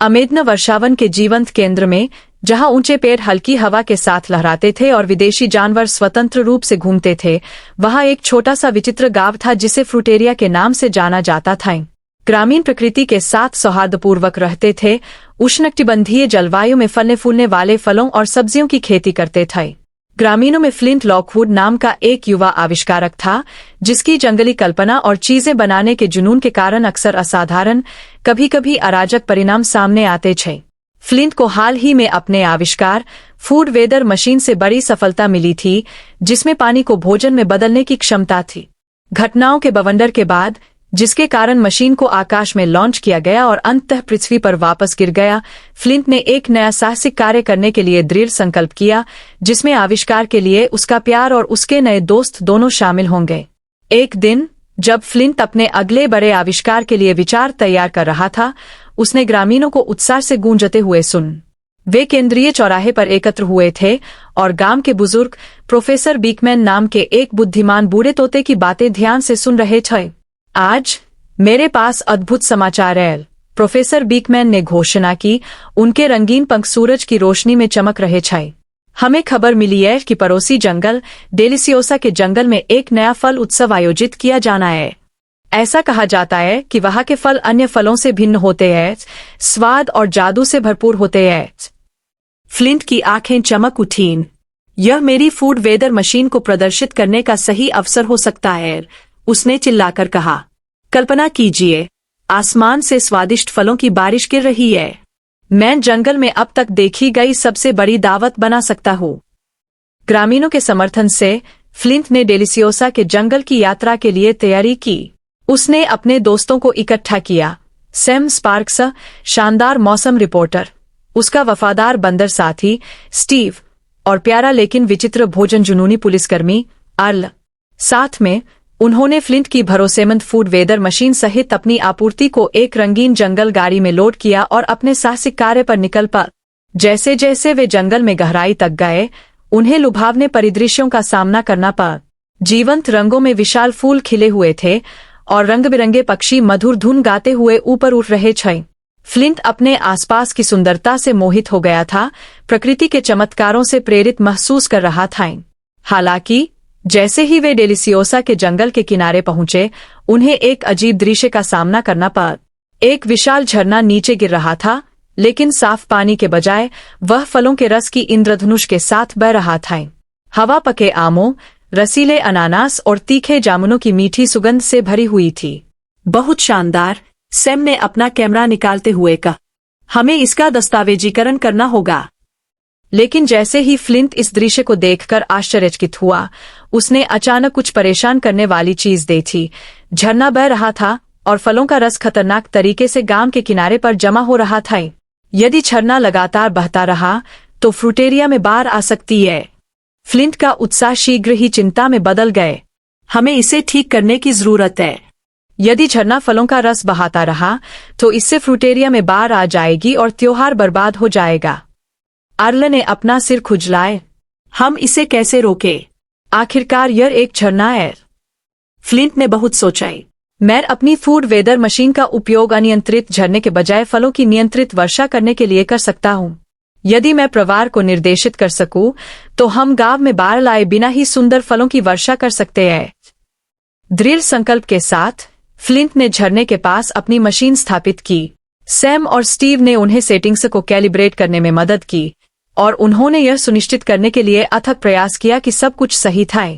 अमेद्न वर्षावन के जीवंत केंद्र में, जहां ऊंचे पेड़ हल्की हवा के साथ लहराते थे और विदेशी जानवर स्वतंत्र रूप से घूमते थे, वहां एक छोटा सा विचित्र गांव था जिसे फ्रूटेरिया के नाम से जाना जाता था। ग्रामीण प्रकृति के साथ सौहार्दपूर्वक रहते थे, उष्णकटिबंधीय जलवायु में फलने फूलने वाले फलों और सब्जियों की खेती करते थे। ग्रामीणों में फ्लिंट लॉकवुड नाम का एक युवा आविष्कारक था, जिसकी जंगली कल्पना और चीजें बनाने के जुनून के कारण अक्सर असाधारण, कभी-कभी अराजक परिणाम सामने आते थे। फ्लिंट को हाल ही में अपने आविष्कार फूड वेदर मशीन से बड़ी सफलता मिली थी, जिसमें पानी को भोजन में बदलने की क्षमता थी। घटनाओं के बवंडर के बाद, जिसके कारण मशीन को आकाश में लॉन्च किया गया और अंततः पृथ्वी पर वापस गिर गया, फ्लिंट ने एक नया साहसिक कार्य करने के लिए दृढ़ संकल्प किया, जिसमें आविष्कार के लिए उसका प्यार और उसके नए दोस्त दोनों शामिल होंगे। एक दिन, जब फ्लिंट अपने अगले बड़े आविष्कार के लिए विचार तैयार कर रहा था, उसने ग्रामीणों को उत्साह से गूंजते हुए सुन। वे केंद्रीय चौराहे पर एकत्र हुए थे और गांव के बुजुर्ग प्रोफेसर बीकमैन नाम के एक बुद्धिमान बूढ़े तोते की बातें ध्यान से सुन रहे थे। आज मेरे पास अद्भुत समाचार है, प्रोफेसर बीकमैन ने घोषणा की। उनके रंगीन पंख सूरज की रोशनी में चमक रहे थे। हमें खबर मिली है कि पड़ोसी जंगल डेलिसियोसा के जंगल में एक नया फल उत्सव आयोजित किया जाना है। ऐसा कहा जाता है कि वहां के फल अन्य फलों से भिन्न होते हैं, स्वाद और जादू से भरपूर होते हैं। फ्लिंट की आंखें चमक उठीं। यह मेरी फूड वेदर मशीन को प्रदर्शित करने का सही अवसर हो सकता है, उसने चिल्लाकर कहा। कल्पना कीजिए, आसमान से स्वादिष्ट फलों की बारिश गिर रही है। मैं जंगल में अब तक देखी गई सबसे बड़ी दावत बना सकता हूँ। ग्रामीणों के समर्थन से फ्लिंट ने डेलिसियोसा के जंगल की यात्रा के लिए तैयारी की। उसने अपने दोस्तों को इकट्ठा किया। सैम स्पार्क्स, शानदार मौसम रिपोर्टर, उसका वफादार बंदर साथी स्टीव, और प्यारा लेकिन विचित्र भोजन जुनूनी पुलिसकर्मी अर्ल। साथ में उन्होंने फ्लिंट की भरोसेमंद फूड वेदर मशीन सहित अपनी आपूर्ति को एक रंगीन जंगल गाड़ी में लोड किया और अपने साहसिक कार्य पर निकल पड़े। जैसे जैसे वे जंगल में गहराई तक गए, उन्हें लुभावने परिदृश्यों का सामना करना पड़ा। जीवंत रंगों में विशाल फूल खिले हुए थे और रंग बिरंगे पक्षी मधुर धुन गाते हुए ऊपर उठ रहे थे। फ्लिंट अपने आसपास की सुंदरता से मोहित हो गया था, प्रकृति के चमत्कारों से प्रेरित महसूस कर रहा था। हालांकि जैसे ही वे डेलिसियोसा के जंगल के किनारे पहुंचे, उन्हें एक अजीब दृश्य का सामना करना पड़ा। एक विशाल झरना नीचे गिर रहा था, लेकिन साफ पानी के बजाय वह फलों के रस की इंद्रधनुष के साथ बह रहा था। हवा पके आमों, रसीले अनानास और तीखे जामुनों की मीठी सुगंध से भरी हुई थी। बहुत शानदार, सैम ने अपना कैमरा निकालते हुए कहा। हमें इसका दस्तावेजीकरण करना होगा। लेकिन जैसे ही फ्लिंट इस दृश्य को देखकर आश्चर्यचकित हुआ, उसने अचानक कुछ परेशान करने वाली चीज देखी। झरना बह रहा था और फलों का रस खतरनाक तरीके से गांव के किनारे पर जमा हो रहा था। यदि झरना लगातार बहता रहा, तो फ्रूटेरिया में बाढ़ आ सकती है। फ्लिंट का उत्साह शीघ्र ही चिंता में बदल गए। हमें इसे ठीक करने की जरूरत है। यदि झरना फलों का रस बहाता रहा, तो इससे फ्रूटेरिया में बाढ़ आ जाएगी और त्योहार बर्बाद हो जाएगा। अर्ल ने अपना सिर खुजलाए। हम इसे कैसे रोके? आखिरकार यह एक झरना है। फ्लिंट ने बहुत सोचा। मैं अपनी फूड वेदर मशीन का उपयोग अनियंत्रित झरने के बजाय फलों की नियंत्रित वर्षा करने के लिए कर सकता हूँ। यदि मैं प्रवाह को निर्देशित कर सकूं, तो हम गांव में बाढ़ लाए बिना ही सुंदर फलों की वर्षा कर सकते हैं। दृढ़ संकल्प के साथ फ्लिंट ने झरने के पास अपनी मशीन स्थापित की। सैम और स्टीव ने उन्हें सेटिंग्स को कैलिब्रेट करने में मदद की, और उन्होंने यह सुनिश्चित करने के लिए अथक प्रयास किया कि सब कुछ सही था।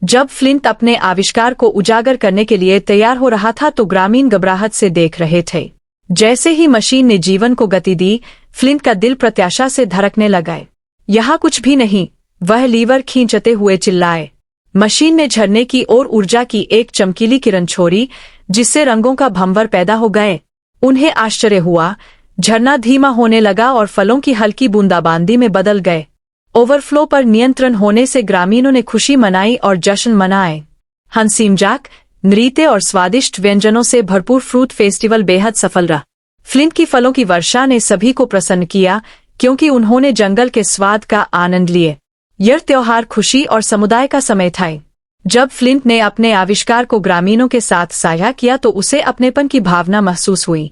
जब फ्लिंट अपने आविष्कार को उजागर करने के लिए तैयार हो रहा था, तो ग्रामीण घबराहट से देख रहे थे। जैसे ही मशीन ने जीवन को गति दी, फ्लिंट का दिल प्रत्याशा से धड़कने लगा। यहाँ कुछ भी नहीं, वह लीवर खींचते हुए चिल्लाए। मशीन ने झरने की ओर ऊर्जा की एक चमकीली किरण छोड़ी, जिससे रंगों का भंवर पैदा हो गए। उन्हें आश्चर्य हुआ। झरना धीमा होने लगा और फलों की हल्की बूंदाबांदी में बदल गए। ओवरफ्लो पर नियंत्रण होने से ग्रामीणों ने खुशी मनाई और जश्न मनाए। हंसीमजाक, नृत्य और स्वादिष्ट व्यंजनों से भरपूर फ्रूट फेस्टिवल बेहद सफल रहा। फ्लिंट की फलों की वर्षा ने सभी को प्रसन्न किया, क्योंकि उन्होंने जंगल के स्वाद का आनंद लिए। यह त्योहार खुशी और समुदाय का समय था। जब फ्लिंट ने अपने आविष्कार को ग्रामीणों के साथ साझा किया, तो उसे अपनेपन की भावना महसूस हुई।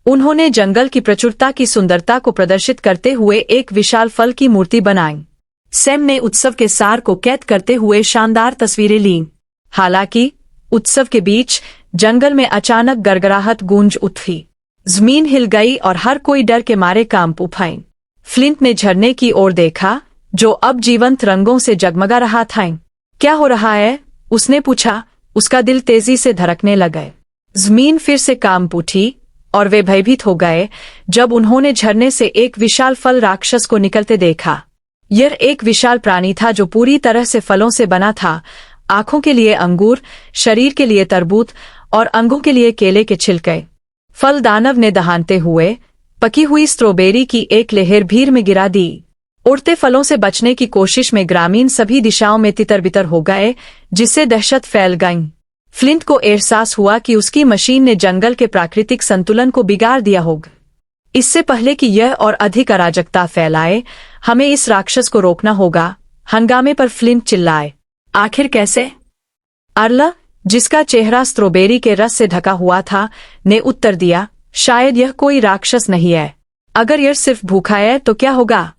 उन्होंने जंगल की प्रचुरता की सुंदरता को प्रदर्शित करते हुए एक विशाल फल की मूर्ति बनाई। सैम ने उत्सव के सार को कैद करते हुए शानदार तस्वीरें लीं। हालांकि उत्सव के बीच जंगल में अचानक गड़गड़ाहट गूंज उठी। जमीन हिल गई और हर कोई डर के मारे कांप उठा। फ्लिंट ने झरने की ओर देखा, जो अब जीवंत रंगों से जगमगा रहा था। क्या हो रहा है? उसने पूछा। उसका दिल तेजी से धड़कने लगा। जमीन फिर से कांप उठी और वे भयभीत हो गए जब उन्होंने झरने से एक विशाल फल राक्षस को निकलते देखा। यह एक विशाल प्राणी था जो पूरी तरह से फलों से बना था। आंखों के लिए अंगूर, शरीर के लिए तरबूज और अंगों के लिए केले के छिलके। फल दानव ने दहाड़ते हुए पकी हुई स्ट्रॉबेरी की एक लहर भीड़ में गिरा दी। उड़ते फलों से बचने की कोशिश में ग्रामीण सभी दिशाओं में तितर-बितर हो गए, जिससे दहशत फैल गई। फ्लिंट को एहसास हुआ कि उसकी मशीन ने जंगल के प्राकृतिक संतुलन को बिगाड़ दिया होगा। इससे पहले कि यह और अधिक अराजकता फैलाए, हमें इस राक्षस को रोकना होगा। हंगामे पर फ्लिंट चिल्लाए। आखिर कैसे? अर्ला, जिसका चेहरा स्ट्रॉबेरी के रस से ढका हुआ था, ने उत्तर दिया, शायद यह कोई राक्षस नहीं है। अगर यह सिर्फ भूखा है तो क्या होगा?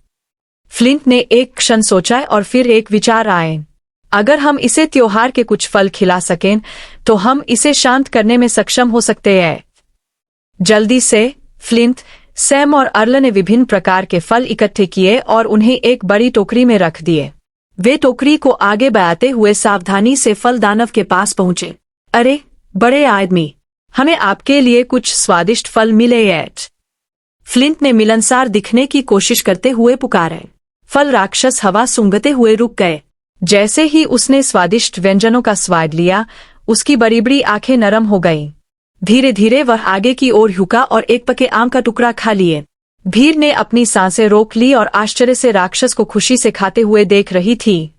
फ्लिंट ने एक क्षण सोचा और फिर एक विचार आए। अगर हम इसे त्योहार के कुछ फल खिला सकें तो हम इसे शांत करने में सक्षम हो सकते हैं। जल्दी से फ्लिंट, सैम और अर्ल ने विभिन्न प्रकार के फल इकट्ठे किए और उन्हें एक बड़ी टोकरी में रख दिए। वे टोकरी को आगे बढ़ाते हुए सावधानी से फल दानव के पास पहुंचे। अरे बड़े आदमी, हमें आपके लिए कुछ स्वादिष्ट फल मिले हैं। फ्लिंट ने मिलनसार दिखने की कोशिश करते हुए पुकारा। फल राक्षस हवा सूंघते हुए रुक गए। जैसे ही उसने स्वादिष्ट व्यंजनों का स्वाद लिया, उसकी बड़ी बड़ी आंखें नरम हो गईं। धीरे धीरे वह आगे की ओर झुका और एक पके आम का टुकड़ा खा लिए। भीड़ ने अपनी सांसें रोक ली और आश्चर्य से राक्षस को खुशी से खाते हुए देख रही थी।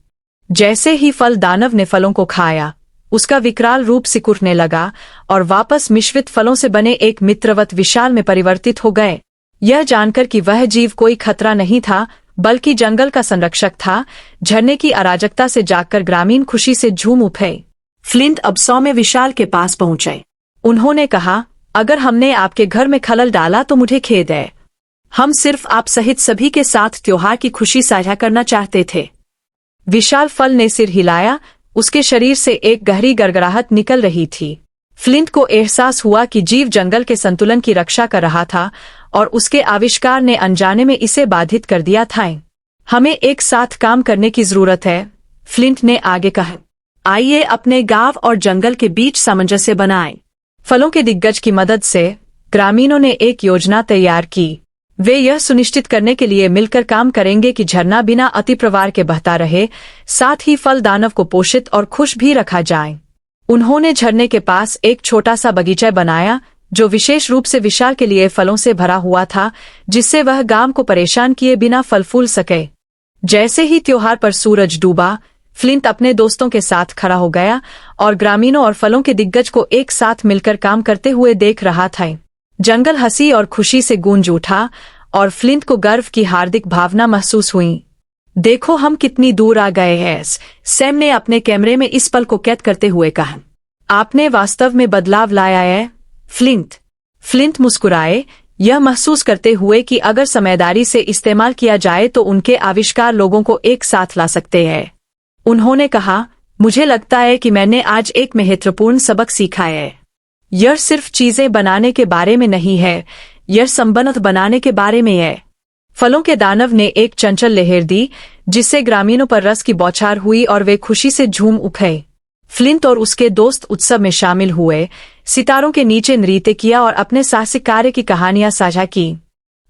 जैसे ही फल दानव ने फलों को खाया, उसका विकराल रूप सिकुड़ने लगा और वापस मिश्रित फलों से बने एक मित्रवत विशाल में परिवर्तित हो गए। यह जानकर कि वह जीव कोई खतरा नहीं था, बल्कि जंगल का संरक्षक था, झरने की अराजकता से जागकर ग्रामीण खुशी से झूम उठे। फ्लिंट अब सौम्य विशाल के पास पहुंचे। उन्होंने कहा, अगर हमने आपके घर में खलल डाला तो मुझे खेद है। हम सिर्फ आप सहित सभी के साथ त्योहार की खुशी साझा करना चाहते थे। विशाल फल ने सिर हिलाया। उसके शरीर से एक गहरी गड़गड़ाहट निकल रही थी। फ्लिंट को एहसास हुआ कि जीव जंगल के संतुलन की रक्षा कर रहा था और उसके आविष्कार ने अनजाने में इसे बाधित कर दिया था। हमें एक साथ काम करने की जरूरत है, फ्लिंट ने आगे कहा। आइए अपने गांव और जंगल के बीच सामंजस्य बनाएं। फलों के दिग्गज की मदद से ग्रामीणों ने एक योजना तैयार की। वे यह सुनिश्चित करने के लिए मिलकर काम करेंगे कि झरना बिना अतिप्रवाह के बहता रहे, साथ ही फल दानव को पोषित और खुश भी रखा जाए। उन्होंने झरने के पास एक छोटा सा बगीचा बनाया, जो विशेष रूप से विशाल के लिए फलों से भरा हुआ था, जिससे वह गांव को परेशान किए बिना फल फूल सके। जैसे ही त्योहार पर सूरज डूबा, फ्लिंट अपने दोस्तों के साथ खड़ा हो गया और ग्रामीणों और फलों के दिग्गज को एक साथ मिलकर काम करते हुए देख रहा था। जंगल हंसी और खुशी से गूंज उठा और फ्लिंट को गर्व की हार्दिक भावना महसूस हुई। देखो हम कितनी दूर आ गए हैं, सैम ने अपने कैमरे में इस पल को कैद करते हुए कहा। आपने वास्तव में बदलाव लाया है, फ्लिंट मुस्कुराए, यह महसूस करते हुए कि अगर समझदारी से इस्तेमाल किया जाए तो उनके आविष्कार लोगों को एक साथ ला सकते हैं। उन्होंने कहा, मुझे लगता है कि मैंने आज एक महत्वपूर्ण सबक सीखा है। यह सिर्फ चीजें बनाने के बारे में नहीं है, यह संबंध बनाने के बारे में है। फलों के दानव ने एक चंचल लहर दी, जिससे ग्रामीणों पर रस की बौछार हुई और वे खुशी से झूम उठे। फ्लिंट और उसके दोस्त उत्सव में शामिल हुए, सितारों के नीचे नृत्य किया और अपने साहसिक कार्य की कहानियां साझा की।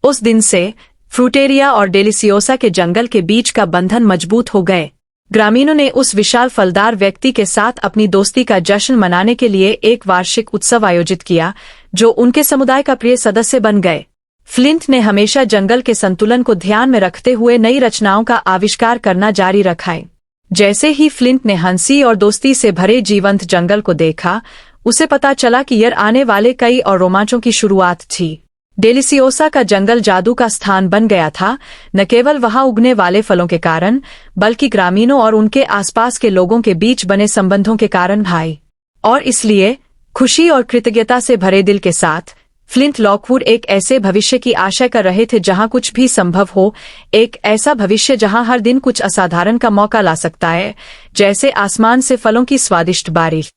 उस दिन से फ्रूटेरिया और डेलिसियोसा के जंगल के बीच का बंधन मजबूत हो गए। ग्रामीणों ने उस विशाल फलदार व्यक्ति के साथ अपनी दोस्ती का जश्न मनाने के लिए एक वार्षिक उत्सव आयोजित किया, जो उनके समुदाय का प्रिय सदस्य बन गए। फ्लिंट ने हमेशा जंगल के संतुलन को ध्यान में रखते हुए नई रचनाओं का आविष्कार करना जारी रखा है। जैसे ही फ्लिंट ने हंसी और दोस्ती से भरे जीवंत जंगल को देखा, उसे पता चला कि यह आने वाले कई और रोमांचों की शुरुआत थी। डेलिसियोसा का जंगल जादू का स्थान बन गया था, न केवल वहां उगने वाले फलों के कारण, बल्कि ग्रामीणों और उनके आसपास के लोगों के बीच बने संबंधों के कारण भाई। और इसलिए खुशी और कृतज्ञता से भरे दिल के साथ फ्लिंट लॉकवुड एक ऐसे भविष्य की आशा कर रहे थे जहां कुछ भी संभव हो, एक ऐसा भविष्य जहां हर दिन कुछ असाधारण का मौका ला सकता है, जैसे आसमान से फलों की स्वादिष्ट बारिश।